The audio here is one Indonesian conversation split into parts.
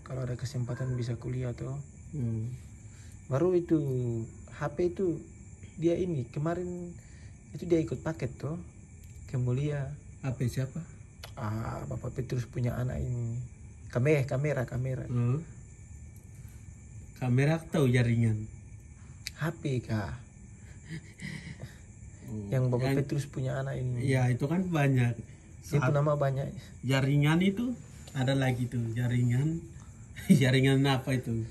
kalau ada kesempatan bisa kuliah tuh. Baru itu HP itu dia ini kemarin itu dia ikut paket tuh ke Mulia. HP siapa? Bapak Petrus punya anak ini. Kamera. Kamera atau jaringan? HP kah? Yang Bapak Petrus punya anak ini. Ya itu kan banyak. Itu nama banyak. Jaringan itu ada lagi tuh jaringan. Jaringan apa itu?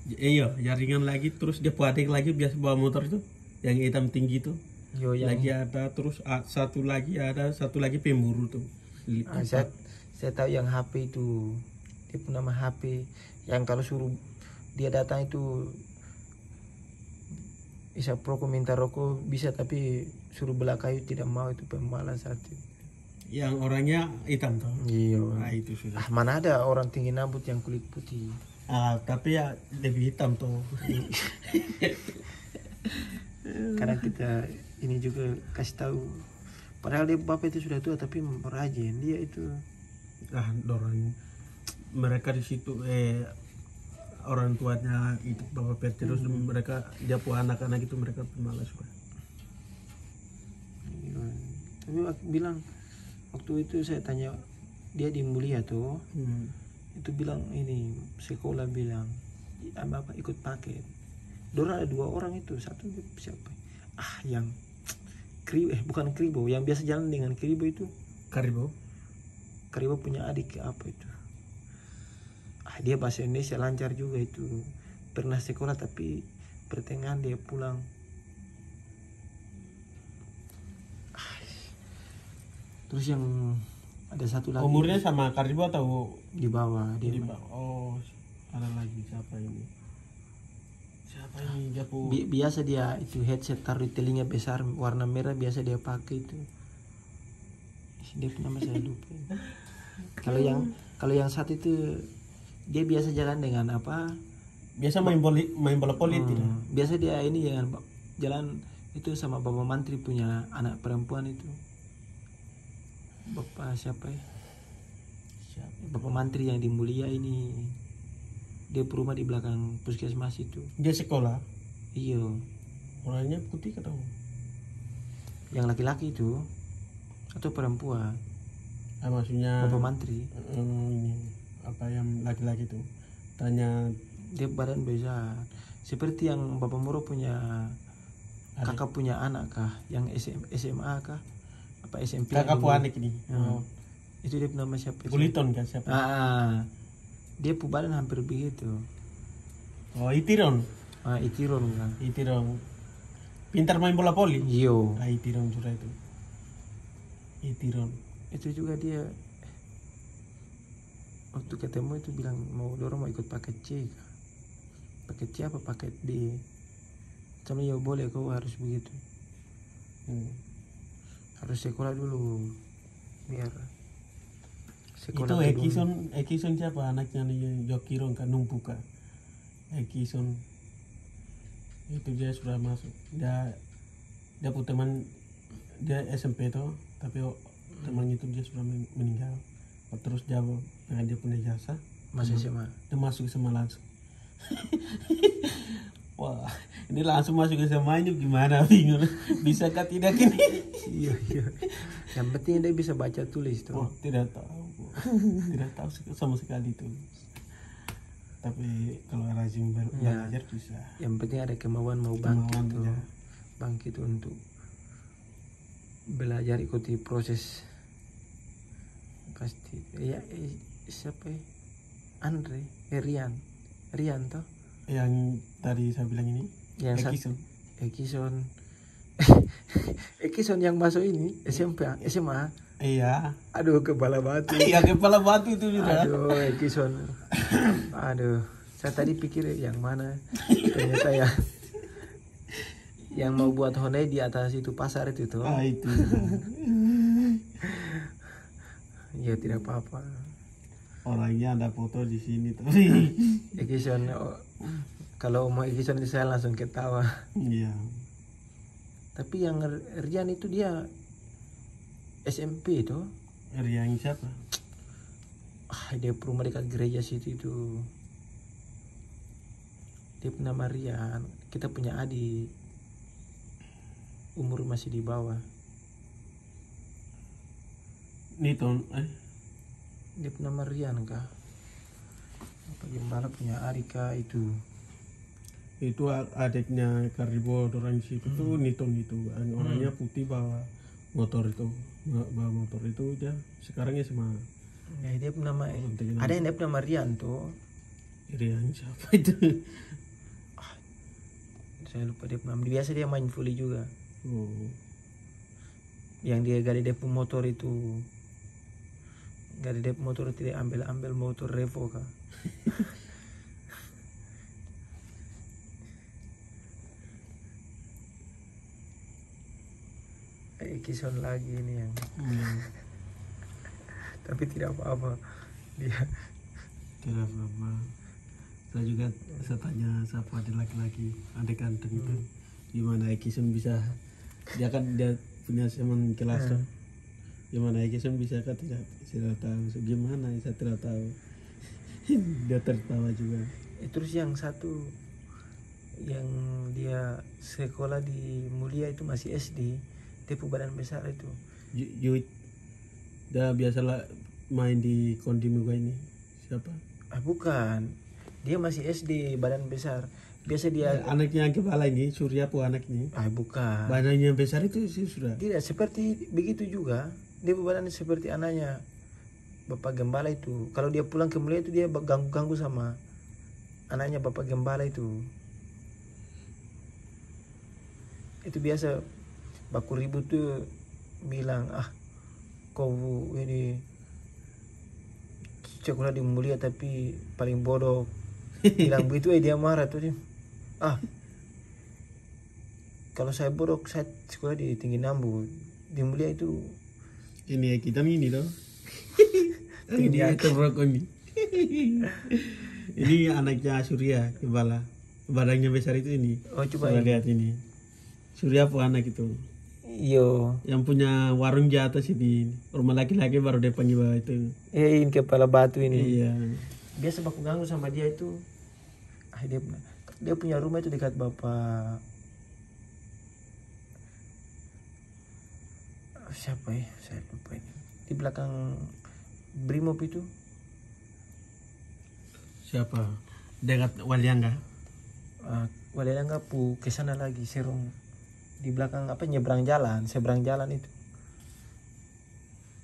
Iya, jaringan lagi terus dia puadek lagi biasa bawa motor itu yang hitam tinggi tuh. Lagi ada terus satu lagi pemburu tuh. Saya tahu yang HP itu dia punya nama HP yang kalau suruh dia datang itu bisa proko minta rokok bisa tapi suruh belah kayu tidak mau, itu pemalas hati. Yang orangnya hitam tuh. Iya. Itu sudah. Mana ada orang tinggi rambut yang kulit putih. Tapi ya lebih hitam tuh. Karena kita ini juga kasih tahu. Padahal dia bapak itu sudah tua tapi rajin dia itu. Dorang mereka di situ orang tuanya itu bapak Petrus mereka dia punya anak-anak itu mereka pemalas juga. Tapi aku bilang waktu itu saya tanya dia di Mulia tuh. Itu bilang ini sekolah bilang bapak ikut paket. Dorang ada 2 orang itu, satu siapa? Yang bukan Kribo, yang biasa jalan dengan Kribo itu. Kribo punya adik apa itu? Dia bahasa Indonesia lancar juga itu. Pernah sekolah tapi pertengahan dia pulang. Terus yang ada satu lagi. Umurnya sama Karibo atau di bawah dia? Di bawah. Ada lagi siapa ini? Biasa dia itu headset taruh di telinga besar warna merah biasa dia pakai itu. Dia nama saya lupa. Kalau yang satu itu dia biasa jalan dengan apa? Biasa main bola politik. Biasa dia ini jalan itu sama Bapak Mantri punya anak perempuan itu. Bapak siapa ya? Bapak Mantri yang di Mulia ini. Dia berumah di belakang puskesmas itu. Dia sekolah? Iya. Orangnya putih atau? Yang laki-laki itu atau perempuan? Maksudnya Bapak Mantri. Apa yang laki-laki itu? Tanya. Dia badan besar. Seperti yang Bapak Muro punya kakak punya anak kah? Yang SMA kah? Apa SMP? Kakak punya anak ini. Itu dia nama siapa? Buliton kan siapa? Dia badan hampir begitu. Itiron. Itiron kan. Itiron. Pintar main bola poli. Iyo. Itiron sudah itu. Itiron. Itu juga dia waktu ketemu itu bilang dorong mau ikut paket C. Paket C apa paket D? Sama ya boleh kau harus begitu. Harus sekolah dulu biar sekolah. Itu Ekison siapa anaknya nih Jokiron kan numpuka. Ekison itu dia sudah masuk. Dia punya teman dia SMP tuh tapi teman itu dia sudah meninggal. Terus dia punya jasa masuk SMA. Dia masuk SMA langsung. Wah, ini langsung masuk ke SMA ini gimana bingung. Bisakah tidak ini? Iya. Yang penting dia bisa baca tulis tuh. Tidak tahu. Tidak tahu sama sekali itu. Tapi kalau rajin belajar bisa. Yang penting ada kemauan mau bangkit tuh. Bangkit untuk belajar ikuti proses. Pasti ya siapa ya? Andre Rian toh yang tadi saya bilang ini yang Ekison yang masuk ini SMA. Iya. Aduh kepala batu. Iya kepala batu itu sudah. Aduh Ekison. Aduh saya tadi pikir yang mana ternyata ya yang mau buat Honda di atas itu pasar itu tuh. Itu. Ya tidak apa-apa. Orangnya ada foto di sini tuh. Ekison kalau mau Ekison saya langsung ketawa. Iya. Tapi yang Rian itu dia SMP itu. Rian siapa? Dia rumah dekat gereja situ itu. Dia nama Rian. Kita punya adik. Umur masih di bawah. Niton, Dia nama Rian kah? Apa gembala punya adik kah itu? itu adiknya Karibo orang situ tuh Niton itu orangnya putih bawa motor itu dia sekarang ya sama Dia nama ada yang dia nama Rian tuh. Rian siapa itu? Saya lupa dia nama. Biasa dia main volley juga. Oh. Yang dia gali dia motor itu. Gali dia motor tidak ambil motor Revo kah? Kison lagi ini yang tapi tidak apa-apa dia tidak apa-apa. Saya tanya siapa ada laki-laki adik ganteng itu gimana Ekison bisa dia punya teman kelas tuh gimana Ekison bisa kan tidak tahu gimana saya tidak tahu. Dia tertawa juga. Terus yang satu yang dia sekolah di Mulia itu masih SD. Dia badan besar itu. Yuit. Dah biasalah main di Kondimuga ini. Siapa? Bukan. Dia masih SD, badan besar. Biasa dia anaknya yang kepala ini, Surya pu anaknya. Bukan. Badannya besar itu sih sudah. Tidak, seperti begitu juga. Dia badan seperti anaknya Bapak Gembala itu. Kalau dia pulang ke Mulia itu dia ganggu sama anaknya Bapak Gembala itu. Itu biasa baku ribut tuh bilang kau ini sekolah di Mulia tapi paling bodoh. Bilang begitu dia marah tuh dia. Kalau saya bodoh saya sekolah di Tinggi Nambu. Di Mulia itu ini kita ini loh. Ini terrokok ini. Ini anaknya Surya kepala. Badannya besar itu ini. Coba lihat ini. Surya pu anak itu. Yo. Yang punya warung di atas ini. Rumah laki-laki baru depan di bawah itu. Ini kepala batu ini. Iya. Biasa baku ganggu sama dia itu. Dia punya rumah itu dekat Bapak siapa ya? Saya lupa ini. Di belakang Brimob itu. Siapa? Dekat Waliangga. Waliangga pu ke sana lagi Serong. Di belakang seberang jalan itu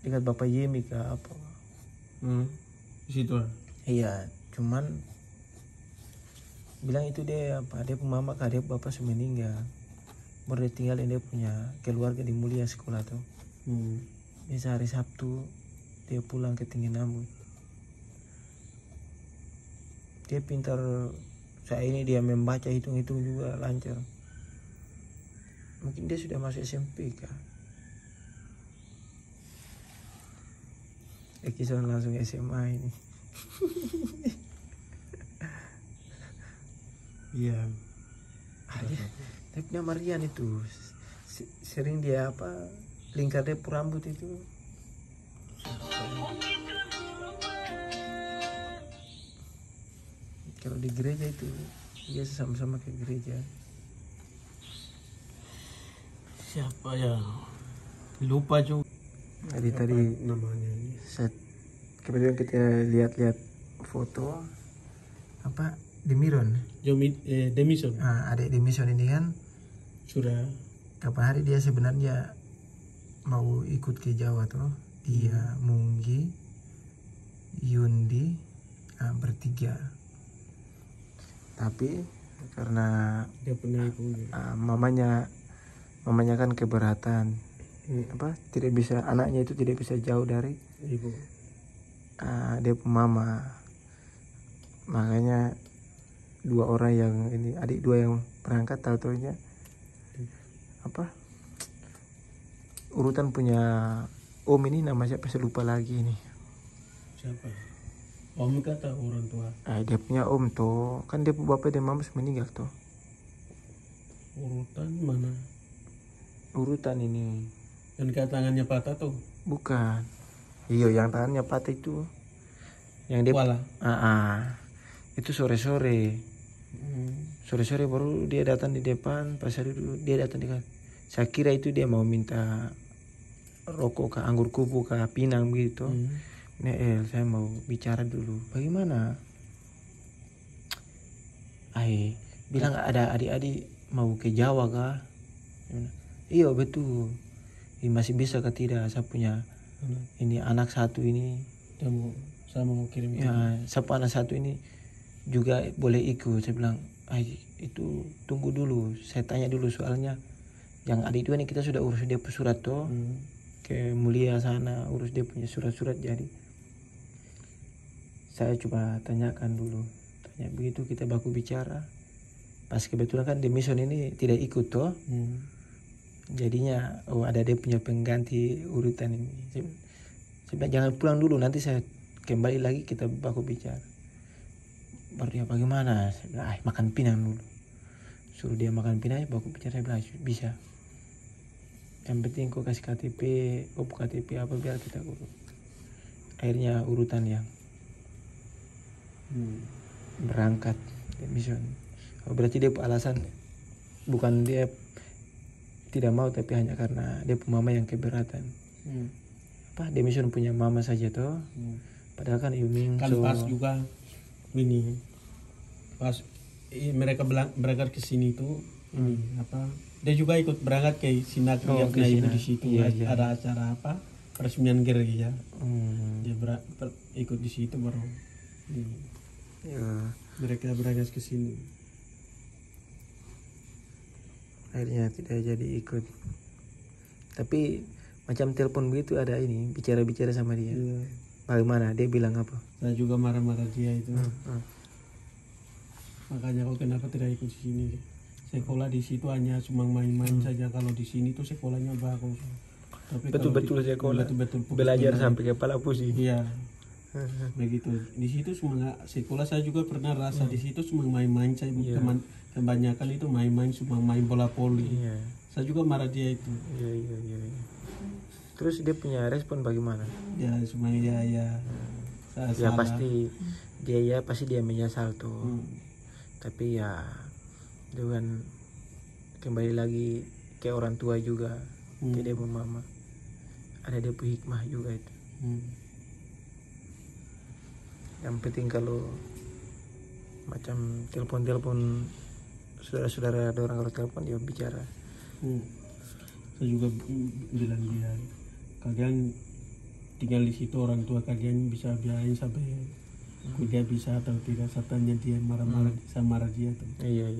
dekat Bapak Yemi ke apa Di situ. Iya, cuman bilang itu dia mama dia bapak sudah meninggal, baru dia tinggal dia punya keluarga di Mulia sekolah tuh. Biasa hari Sabtu dia pulang ke Tinggi Nambu. Dia pintar saya ini, dia membaca hitung-hitung juga lancar. Mungkin dia sudah masuk SMP kah? Ekison langsung SMA ini. Iya. Tapi nama Rian itu sering dia lingkar dia rambut itu. Kalau di gereja itu biasa sama-sama ke gereja. Siapa ya? Lupa juga. Jadi tadi namanya ini. Kemudian kita lihat-lihat foto Demiron. Demison. Adik Demison ini kan Sudah. kapan hari dia sebenarnya mau ikut ke Jawa tuh. Dia Munggi, Yundi, bertiga. Tapi karena Dia pernah ikut. mamanya kan keberatan. Tidak bisa, anaknya itu tidak bisa jauh dari Ibu. dia mama. Makanya dua orang yang ini, adik dua yang berangkat, tahu-taunya urutan punya om ini nama siapa saya lupa lagi ini. Siapa? Om kata orang tua. Dia punya om tuh, kan dia bapak dan mama sudah meninggal tuh. Urutan mana? Urutan ini. Yang tangannya patah tuh? Bukan. Iya, yang tangannya patah itu. yang dia Kuala. Itu sore-sore baru dia datang di depan. Pas dia datang di kan, saya kira itu dia mau minta rokok ke anggur kupu ke pinang begitu. Neel, saya mau bicara dulu. Bagaimana? Bilang ada adik-adik mau ke Jawa kah? Iya betul. Masih bisa kah tidak? Saya punya ini anak satu ini. Saya mau kirim. Ya, saya anak satu ini juga boleh ikut. Saya bilang, itu tunggu dulu. Saya tanya dulu soalnya. Yang adik dua ini kita sudah urus dia surat toh. Ke Mulia sana urus dia punya surat-surat, jadi saya coba tanyakan dulu. Tanya begitu kita baku bicara. Pas kebetulan kan di mission ini tidak ikut toh. Jadinya ada dia punya pengganti urutan ini. Saya bilang jangan pulang dulu, nanti saya kembali lagi kita baku bicara. Baru dia bagaimana? Saya bilang makan pinang dulu. Suruh dia makan pinang, baku bicara. Saya bilang bisa. Yang penting kau kasih KTP, KTP apa biar kita urus. Akhirnya urutan yang berangkat di mission. Berarti dia alasan bukan dia tidak mau, tapi hanya karena dia punya mama yang keberatan. Dia mission punya mama saja toh. Padahal kan Yuming kan pas juga ini pas mereka berangkat ke sini tuh ini dia juga ikut berangkat ke Sinakria punya ibu di situ. Ada acara peresmian gereja. Dia ikut di situ baru mereka berangkat ke sini. Akhirnya tidak jadi ikut. Tapi macam telepon begitu ada ini bicara-bicara sama dia. Bagaimana? Dia bilang apa? Saya juga marah-marah dia itu. Makanya kok kenapa tidak ikut di sini? Sekolah di situ hanya cuma main-main saja. Kalau di sini tuh sekolahnya bagus. Tapi betul-betul sekolah. Betul-betul belajar sampai kepala pusing. Iya. Begitu. Di situ semua sekolah saya juga pernah rasa di situ cuma main-main saja. Teman kebanyakan itu main-main, cuma main bola voli. Saya juga marah dia itu. Iya. Terus dia punya respon bagaimana? Ya cuma ya pasti dia menyesal tuh. Tapi ya dengan kembali lagi ke orang tua juga, ke dia mama. Ada dia punya hikmah juga itu. Yang penting kalau macam telepon saudara-saudara ada orang kalau telepon dia bicara. Saya juga bilang dia, kalian tinggal di situ orang tua kalian bisa biayain sampai kuliah bisa atau tidak, satanya dia marah-marah sama marah dia tuh. Iya.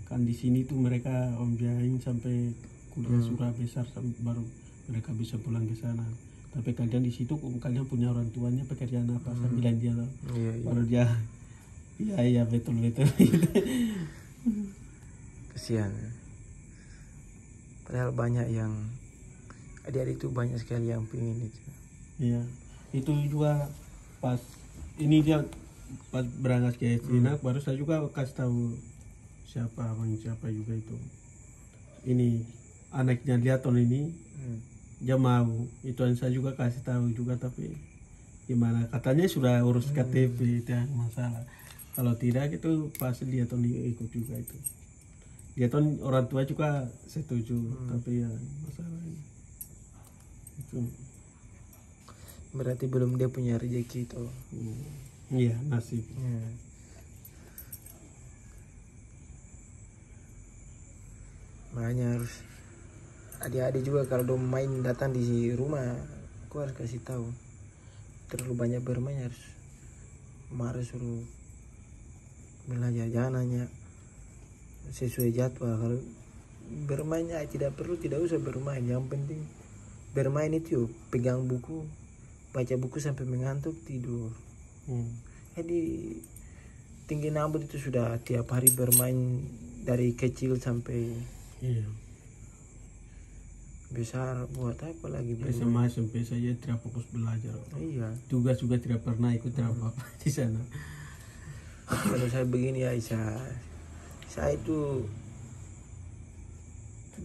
Kan di sini tuh mereka biayain sampai kuliah surah besar baru mereka bisa pulang ke sana. Tapi kalian di situ kalian punya orang tuanya pekerjaan apa? Saya bilang dia loh. Baru dia iya betul. Kesian. Padahal banyak yang adik-adik itu banyak sekali yang pingin itu. Iya. Itu juga pas ini dia pas berangkat ke Cina baru saya juga kasih tahu siapa juga itu. Ini anaknya Liaton ini. Dia mau itu yang saya juga kasih tahu juga, tapi gimana katanya sudah urus KTP itu yang masalah. Kalau tidak itu pasti dia tuh ikut juga itu. Dia tuh orang tua juga setuju, tapi ya masalahnya itu. Berarti belum dia punya rezeki itu. Iya, nasib. Makanya harus adik-adik juga kalau main datang di rumah, aku harus kasih tahu. Terlalu banyak bermain harus marah, suruh belajar, jangan hanya sesuai jadwal. Kalau bermainnya tidak usah bermain, yang penting bermain itu pegang buku, baca buku sampai mengantuk tidur. Jadi Tinggi Nambut itu sudah tiap hari bermain dari kecil sampai besar, buat apa lagi SMA SMP saja tidak fokus belajar. Iya. Tugas juga tidak pernah ikut apa di sana. Kalau saya begini ya saya itu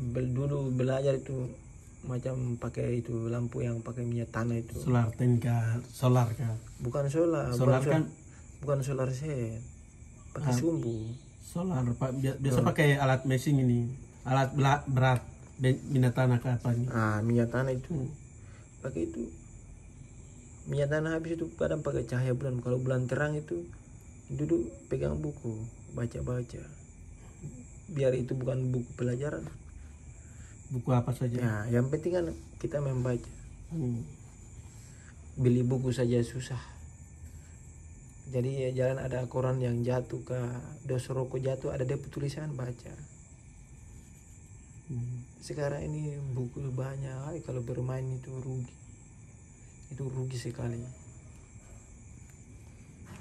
dulu belajar itu macam pakai itu lampu yang pakai minyak tanah itu. Solar kah? Solar kah? Bukan solar. Solar kan bukan solar set. Pakai sumbu. Solar biasa pakai alat mesin ini. Alat berat minyak tanah ke apa ini? Minyak tanah itu. Pakai itu. Minyak tanah habis itu kadang pakai cahaya bulan. Kalau bulan terang itu duduk pegang buku, baca-baca. Biar itu bukan buku pelajaran. Buku apa saja? Ya, yang penting kan kita membaca. Beli buku saja susah. Jadi jalan ada koran yang jatuh ke dos rokok jatuh, ada dia tulisan baca. Sekarang ini buku banyak, kalau bermain itu rugi sekali.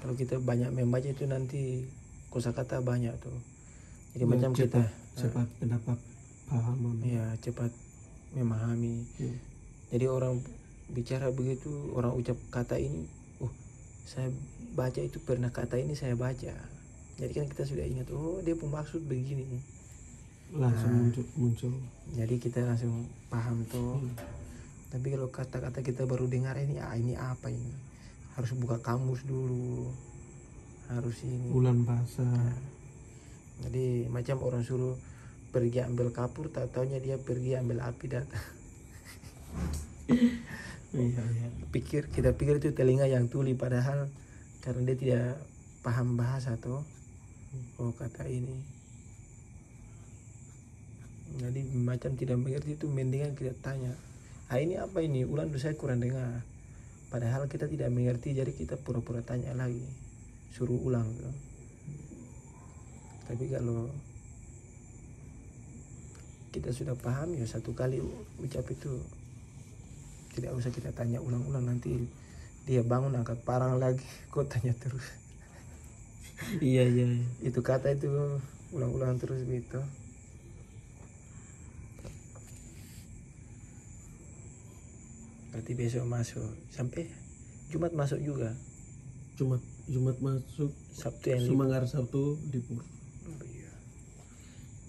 Kalau kita banyak membaca itu nanti kosakata banyak tuh. Jadi macam kita cepat mendapat pahaman. Ya, cepat memahami. Jadi orang bicara begitu, orang ucap kata ini, saya baca itu pernah kata ini saya baca. Jadi kan kita sudah ingat, dia pun maksud begini. Langsung muncul. Jadi kita langsung paham tuh. Tapi kalau kata-kata kita baru dengar ini apa ini? Harus buka kamus dulu. Harus ini. Ulang bahasa. Jadi macam orang suruh pergi ambil kapur, tak taunya dia pergi ambil api datang. Iya. Kita pikir itu telinga yang tuli, padahal karena dia tidak paham bahasa tuh. Kata ini. Jadi macam tidak mengerti itu, mendingan kita tanya. Ini apa ini? Ulang saya kurang dengar. Padahal kita tidak mengerti, jadi kita pura-pura tanya lagi. Suruh ulang tuh. Tapi kalau kita sudah paham, ya satu kali ucap itu tidak usah kita tanya ulang-ulang, nanti dia bangun angkat parang lagi, kok tanya terus. Iya. Itu kata itu ulang-ulang terus gitu. Berarti besok masuk, sampai Jumat masuk juga. Jumat masuk, Sabtu yang Sumanggar Sabtu libur. Iya.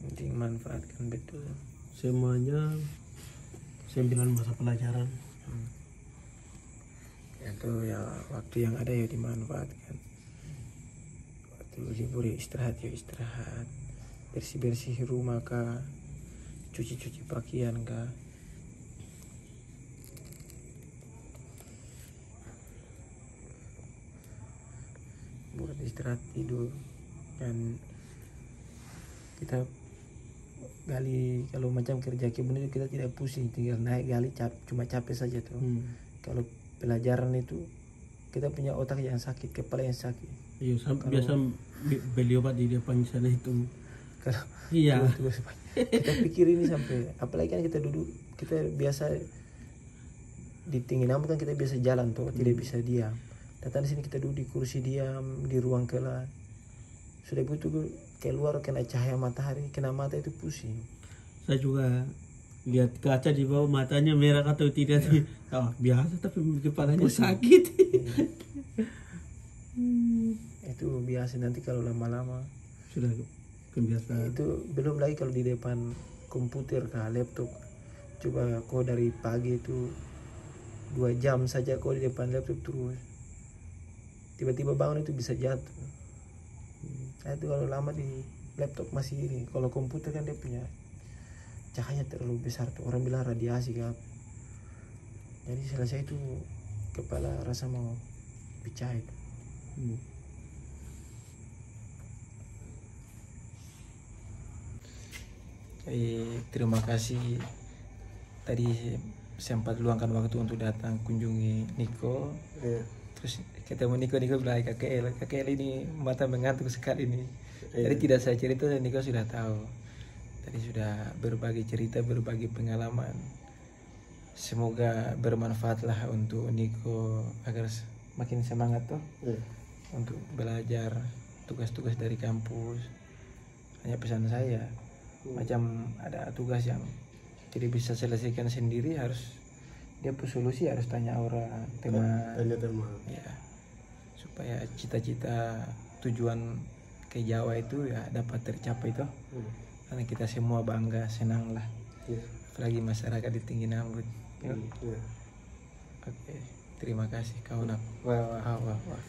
Penting manfaatkan betul. Semuanya 9 masa pelajaran. Itu ya waktu yang ada ya dimanfaatkan. Waktu libur ya istirahat. Bersih-bersih rumah kah, cuci-cuci pakaian kah. Buat istirahat, tidur. Dan kita gali, kalau macam kerja kebun itu kita tidak pusing, tinggal naik gali cuma capek saja tuh. Kalau pelajaran itu kita punya otak yang sakit, kepala yang sakit. Iya, biasa beli obat di depan sana itu. Kalau iya. Kita pikir ini sampai, apalagi kan kita duduk, kita biasa di tinggi namun kan kita biasa jalan tuh, tidak bisa diam. Datang di sini kita duduk di kursi diam di ruang kelas. Sudah begitu keluar kena cahaya matahari, kena mata itu pusing. Saya juga lihat kaca di bawah, matanya merah atau tidak sih. Biasa tapi kepalanya pusing. Sakit. Itu biasa, nanti kalau lama-lama sudah kebiasaan. Itu belum lagi kalau di depan komputer kah, laptop. Coba kau dari pagi itu 2 jam saja kau di depan laptop terus, tiba-tiba bangun itu bisa jatuh. Itu kalau lama di laptop masih ini. Kalau komputer kan dia punya cahaya terlalu besar tuh, orang bilang radiasi kan. Jadi selesai itu kepala rasa mau pecah itu. Jadi terima kasih tadi sempat luangkan waktu untuk datang kunjungi Niko. Terus ketemu Niko bilang kakek El ini mata mengantuk sekali nih. Jadi tidak saya cerita, Niko sudah tahu. Tadi sudah berbagi cerita, berbagi pengalaman. Semoga bermanfaatlah untuk Niko agar makin semangat tuh untuk belajar tugas-tugas dari kampus. Hanya pesan saya, macam ada tugas yang tidak bisa selesaikan sendiri, harus dia pun solusi harus tanya orang, teman. Ya, supaya cita-cita tujuan ke Jawa itu ya dapat tercapai toh. Karena kita semua bangga, senang lah. apalagi masyarakat di Tinggi Nambut. Iya. Oke, terima kasih kawan. Wah, wah. Wah, wah, wah.